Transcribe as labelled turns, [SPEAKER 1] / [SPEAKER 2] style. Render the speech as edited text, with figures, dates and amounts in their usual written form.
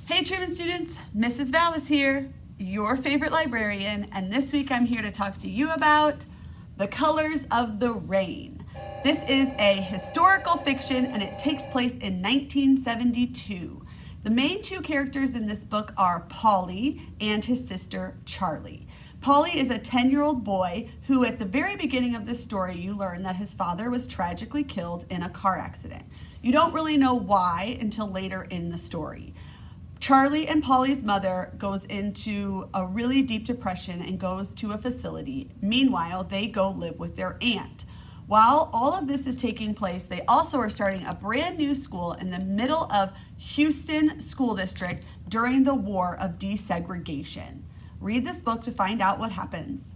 [SPEAKER 1] Hey Truman students, Mrs. Vallis here, your favorite librarian, and this week I'm here to talk to you about The Colors of the Rain. This is a historical fiction and it takes place in 1972. The main two characters in this book are Polly and his sister Charlie. Polly is a 10-year-old boy who at the very beginning of this story you learn that his father was tragically killed in a car accident. You don't really know why until later in the story. Charlie and Polly's mother goes into a really deep depression and goes to a facility. Meanwhile, they go live with their aunt. While all of this is taking place, they also are starting a brand new school in the middle of Houston School District during the war of desegregation. Read this book to find out what happens.